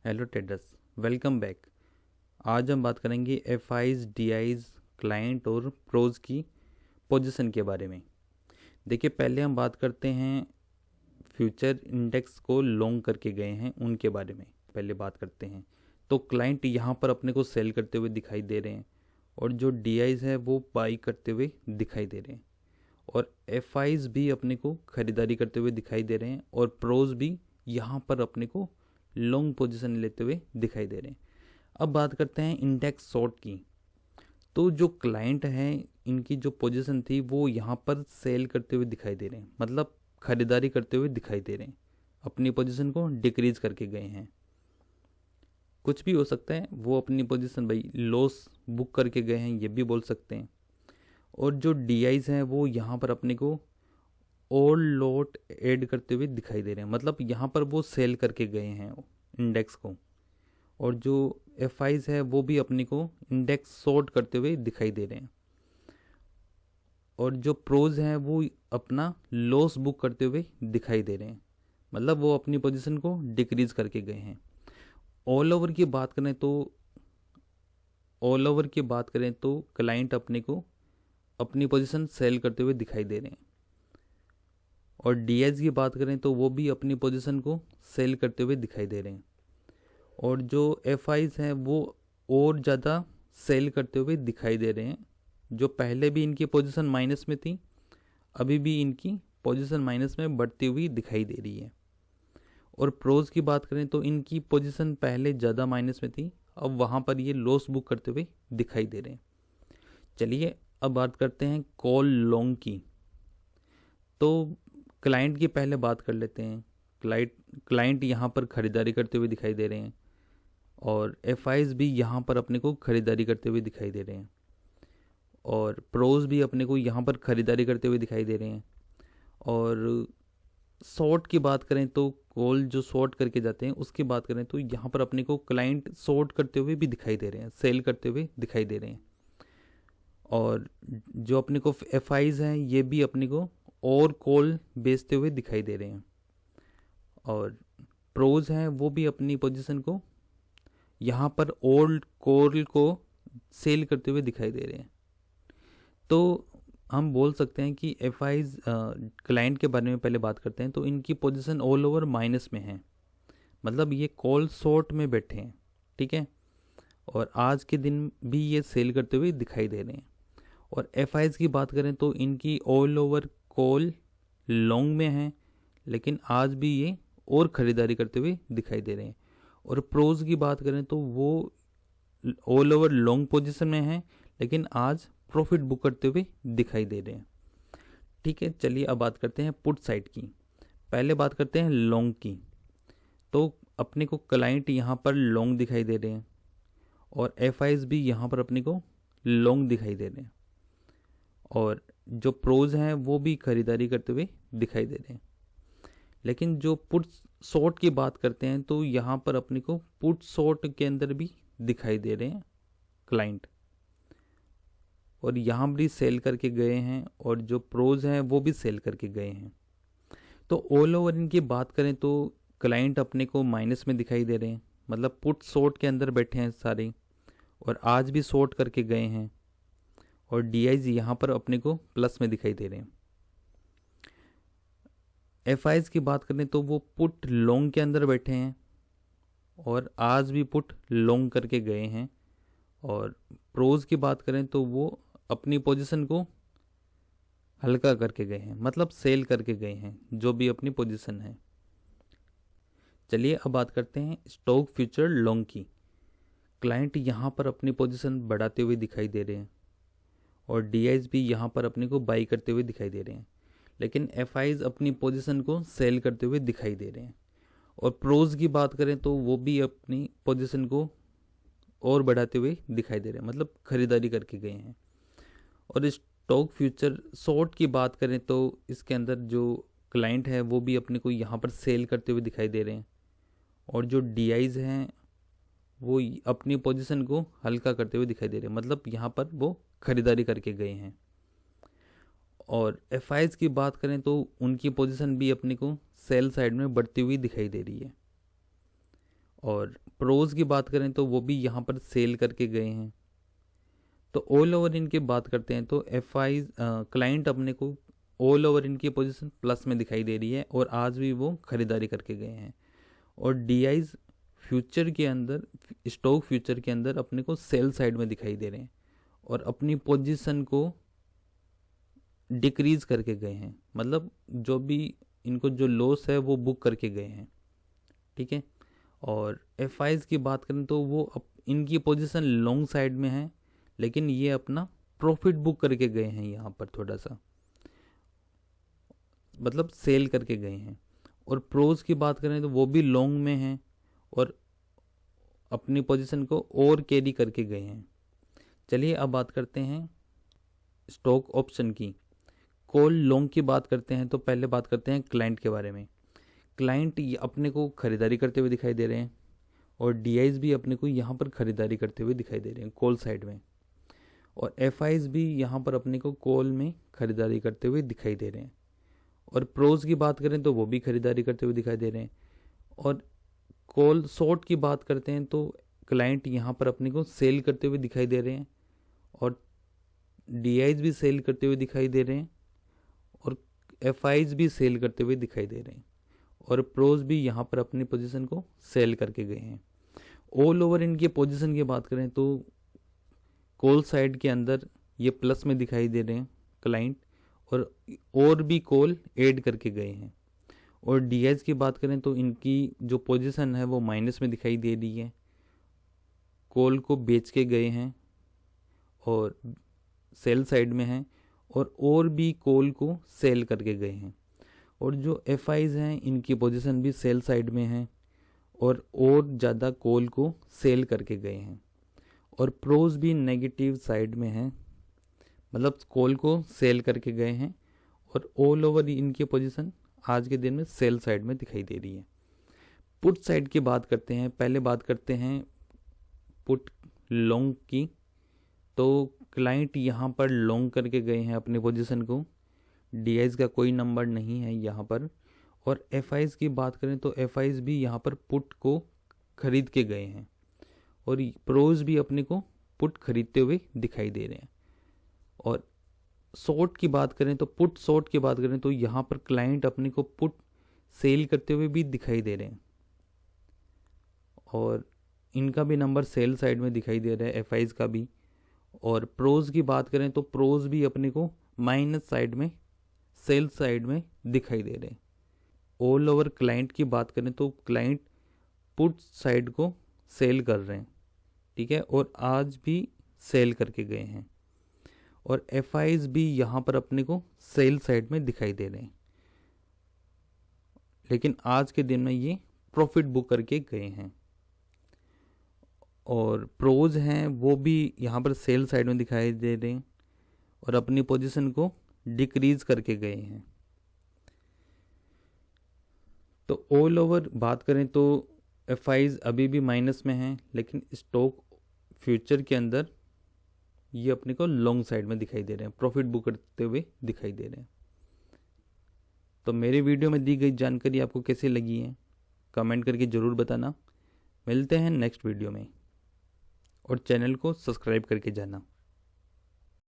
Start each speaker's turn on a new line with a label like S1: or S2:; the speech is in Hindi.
S1: Hello traders, welcome back. आज हम बात करेंगे F eyes D eyes client और प्रोज की पोजीशन के बारे में। देखिए, पहले हम बात करते हैं फ्यूचर इंडेक्स को लॉन्ग करके गए हैं उनके बारे में पहले बात करते हैं। तो क्लाइंट यहाँ पर अपने को सेल करते हुए दिखाई दे रहे हैं और जो डी आईज है वो बाई करते हुए दिखाई दे रहे हैं और एफ आईज भी अपने को खरीदारी करते हुए दिखाई दे रहे हैं और प्रोज भी यहाँ पर अपने को लॉन्ग पोजीशन लेते हुए दिखाई दे रहे हैं। अब बात करते हैं इंडेक्स शॉर्ट की। तो जो क्लाइंट हैं इनकी जो पोजीशन थी वो यहाँ पर सेल करते हुए दिखाई दे रहे हैं, मतलब खरीदारी करते हुए दिखाई दे रहे हैं, अपनी पोजीशन को डिक्रीज करके गए हैं। कुछ भी हो सकता है, वो अपनी पोजीशन भाई लॉस बुक करके गए हैं ये भी बोल सकते हैं। और जो डी आईज हैं वो यहाँ पर अपने को और लॉट ऐड करते हुए दिखाई दे रहे हैं, मतलब यहाँ पर वो सेल करके गए हैं इंडेक्स को। और जो एफ आईज है वो भी अपने को इंडेक्स शॉर्ट करते हुए दिखाई दे रहे हैं और जो प्रोज हैं वो अपना लॉस बुक करते हुए दिखाई दे रहे हैं, मतलब वो अपनी पोजीशन को डिक्रीज करके गए हैं। ऑल ओवर की बात करें तो क्लाइंट अपने को अपनी पोजीशन सेल करते हुए दिखाई दे रहे हैं और डीएस की बात करें तो वो भी अपनी पोजीशन को सेल करते हुए दिखाई दे रहे हैं और जो एफ आईज हैं वो और ज़्यादा सेल करते हुए दिखाई दे रहे हैं। जो पहले भी इनकी पोजीशन माइनस में थी, अभी भी इनकी पोजीशन माइनस में बढ़ती हुई दिखाई दे रही है। और प्रोज की बात करें तो इनकी पोजीशन पहले ज़्यादा माइनस में थी, अब वहाँ पर ये लॉस बुक करते हुए दिखाई दे रहे हैं। चलिए अब बात करते हैं कॉल लॉन्ग की। तो क्लाइंट की पहले बात कर लेते हैं। क्लाइंट यहाँ पर खरीदारी करते हुए दिखाई दे रहे हैं और एफ आईज भी यहाँ पर अपने को खरीदारी करते हुए दिखाई दे रहे हैं और प्रोज भी अपने को यहाँ पर खरीदारी करते हुए दिखाई दे रहे हैं। और शॉर्ट की बात करें तो कॉल जो शॉर्ट करके जाते हैं उसकी बात करें तो यहाँ पर अपने को क्लाइंट शॉर्ट करते हुए भी दिखाई दे रहे हैं, सेल करते हुए दिखाई दे रहे हैं। और जो अपने को एफ आईज हैं ये भी अपने को और कॉल बेचते हुए दिखाई दे रहे हैं और प्रोज हैं वो भी अपनी पोजीशन को यहाँ पर ओल्ड कॉल को सेल करते हुए दिखाई दे रहे हैं। तो हम बोल सकते हैं कि एफ आईज क्लाइंट के बारे में पहले बात करते हैं तो इनकी पोजीशन ऑल ओवर माइनस में है, मतलब ये कॉल शॉर्ट में बैठे हैं, ठीक है। और आज के दिन भी ये सेल करते हुए दिखाई दे रहे हैं। और एफ आईज की बात करें तो इनकी ऑल ओवर कॉल लॉन्ग में है, लेकिन आज भी ये और ख़रीदारी करते हुए दिखाई दे रहे हैं। और प्रोज की बात करें तो वो ऑल ओवर लॉन्ग पोजीशन में है, लेकिन आज प्रॉफिट बुक करते हुए दिखाई दे रहे हैं, ठीक है। चलिए अब बात करते हैं पुट साइड की। पहले बात करते हैं लॉन्ग की। तो अपने को क्लाइंट यहाँ पर लॉन्ग दिखाई दे रहे हैं और एफ आईज भी यहाँ पर अपने को लॉन्ग दिखाई दे रहे हैं और जो प्रोज हैं वो भी खरीदारी करते हुए दिखाई दे रहे हैं। लेकिन जो पुट शॉर्ट की बात करते हैं तो यहाँ पर अपने को पुट शॉर्ट के अंदर भी दिखाई दे रहे हैं क्लाइंट और यहाँ भी सेल करके गए हैं और जो प्रोज हैं वो भी सेल करके गए हैं। तो ऑल ओवर इनकी बात करें तो क्लाइंट अपने को माइनस में दिखाई दे रहे हैं, मतलब पुट शॉर्ट के अंदर बैठे हैं सारे और आज भी शॉर्ट करके गए हैं और डी आईज यहाँ पर अपने को प्लस में दिखाई दे रहे हैं। एफ आईज की बात करें तो वो पुट लॉन्ग के अंदर बैठे हैं और आज भी पुट लॉन्ग करके गए हैं। और प्रोज की बात करें तो वो अपनी पोजीशन को हल्का करके गए हैं, मतलब सेल करके गए हैं जो भी अपनी पोजीशन है। चलिए अब बात करते हैं स्टॉक फ्यूचर लॉन्ग की। क्लाइंट यहाँ पर अपनी पोजीशन बढ़ाते हुए दिखाई दे रहे हैं और डी आईज भी यहाँ पर अपने को बाई करते हुए दिखाई दे रहे हैं, लेकिन एफ आईज अपनी पोजीशन को सेल करते हुए दिखाई दे रहे हैं। और प्रोज की बात करें तो वो भी अपनी पोजीशन को और बढ़ाते हुए दिखाई दे रहे हैं, मतलब खरीदारी करके गए हैं। और स्टॉक फ्यूचर शॉर्ट की बात करें तो इसके अंदर जो क्लाइंट है वो भी अपने को यहाँ पर सेल करते हुए दिखाई दे रहे हैं और जो डी आईज हैं वो अपनी पोजीशन को हल्का करते हुए दिखाई दे रहे हैं, मतलब यहाँ पर वो खरीदारी करके गए हैं। और एफ आईज की बात करें तो उनकी पोजीशन भी अपने को सेल साइड में बढ़ती हुई दिखाई दे रही है और प्रोज की बात करें तो वो भी यहाँ पर सेल करके गए हैं। तो ऑल ओवर इनकी बात करते हैं तो एफ आई क्लाइंट अपने को ऑल ओवर इनकी पोजीशन प्लस में दिखाई दे रही है और आज भी वो खरीदारी करके गए हैं। और डी आईज फ्यूचर के अंदर, स्टॉक फ्यूचर के अंदर अपने को सेल साइड में दिखाई दे रहे हैं और अपनी पोजीशन को डिक्रीज करके गए हैं, मतलब जो भी इनको जो लॉस है वो बुक करके गए हैं। ठीक है। और एफ आईज की बात करें तो वो इनकी पोजीशन लॉन्ग साइड में है, लेकिन ये अपना प्रॉफिट बुक करके गए हैं यहाँ पर थोड़ा सा, मतलब सेल करके गए हैं। और प्रोज की बात करें तो वो भी लॉन्ग में हैं और अपनी पोजीशन को और कैरी करके गए हैं। चलिए अब बात करते हैं स्टॉक ऑप्शन की। कॉल लॉन्ग की बात करते हैं तो पहले बात करते हैं क्लाइंट के बारे में। क्लाइंट अपने को खरीदारी करते हुए दिखाई दे रहे हैं और डीआईज भी अपने को यहाँ पर खरीदारी करते हुए दिखाई दे रहे हैं कॉल साइड में। और एफ आईज भी यहाँ पर अपने को कॉल में खरीदारी करते हुए दिखाई दे रहे हैं। और प्रोज की बात करें तो वो भी खरीदारी करते हुए दिखाई दे रहे हैं। और कॉल शॉर्ट की बात करते हैं तो क्लाइंट यहाँ पर अपने को सेल करते हुए दिखाई दे रहे हैं और डीआईज भी सेल करते हुए दिखाई दे रहे हैं और एफ आईज भी सेल करते हुए दिखाई दे रहे हैं और प्रोज भी यहाँ पर अपनी पोजीशन को सेल करके गए हैं। ऑल ओवर इनकी पोजीशन की बात करें तो कॉल साइड के अंदर ये प्लस में दिखाई दे रहे हैं क्लाइंट और भी कॉल ऐड करके गए हैं। और डीएस की बात करें तो इनकी जो पोजीशन है वो माइनस में दिखाई दे रही है, कॉल को बेच के गए हैं और सेल साइड में हैं और भी कॉल को सेल करके गए हैं। और जो एफ आईज हैं इनकी पोजीशन भी सेल साइड में है और ज़्यादा कॉल को सेल करके गए हैं। और प्रोज भी नेगेटिव साइड में है, मतलब कॉल को सेल करके गए हैं और ऑल ओवर इनकी पोजीशन आज के दिन में सेल साइड में दिखाई दे रही है। पुट साइड की बात करते हैं। पहले बात करते हैं पुट लॉन्ग की। तो क्लाइंट यहाँ पर लॉन्ग करके गए हैं अपनी पोजीशन को, डीआईज का कोई नंबर नहीं है यहाँ पर। और एफ आईज की बात करें तो एफ आईज भी यहाँ पर पुट को खरीद के गए हैं और प्रोज भी अपने को पुट खरीदते हुए दिखाई दे रहे हैं। और शॉर्ट की बात करें तो पुट शॉर्ट की बात करें तो यहाँ पर क्लाइंट अपने को पुट सेल करते हुए भी दिखाई दे रहे हैं और इनका भी नंबर सेल साइड में दिखाई दे रहा है, एफ आईज का भी। और प्रोज की बात करें तो प्रोज भी अपने को माइनस साइड में, सेल साइड में दिखाई दे रहे हैं। ऑल ओवर क्लाइंट की बात करें तो क्लाइंट पुट साइड को सेल कर रहे हैं, ठीक है, और आज भी सेल करके गए हैं। और एफ आईज भी यहाँ पर अपने को सेल साइड में दिखाई दे रहे हैं, लेकिन आज के दिन में ये प्रॉफिट बुक करके गए हैं। और प्रोज हैं वो भी यहाँ पर सेल साइड में दिखाई दे रहे हैं और अपनी पोजीशन को डिक्रीज करके गए हैं। तो ऑल ओवर बात करें तो एफ आईज अभी भी माइनस में हैं, लेकिन स्टॉक फ्यूचर के अंदर ये अपने को लॉन्ग साइड में दिखाई दे रहे हैं, प्रॉफिट बुक करते हुए दिखाई दे रहे हैं। तो मेरे वीडियो में दी गई जानकारी आपको कैसी लगी है कमेंट करके ज़रूर बताना। मिलते हैं नेक्स्ट वीडियो में और चैनल को सब्सक्राइब करके जाना।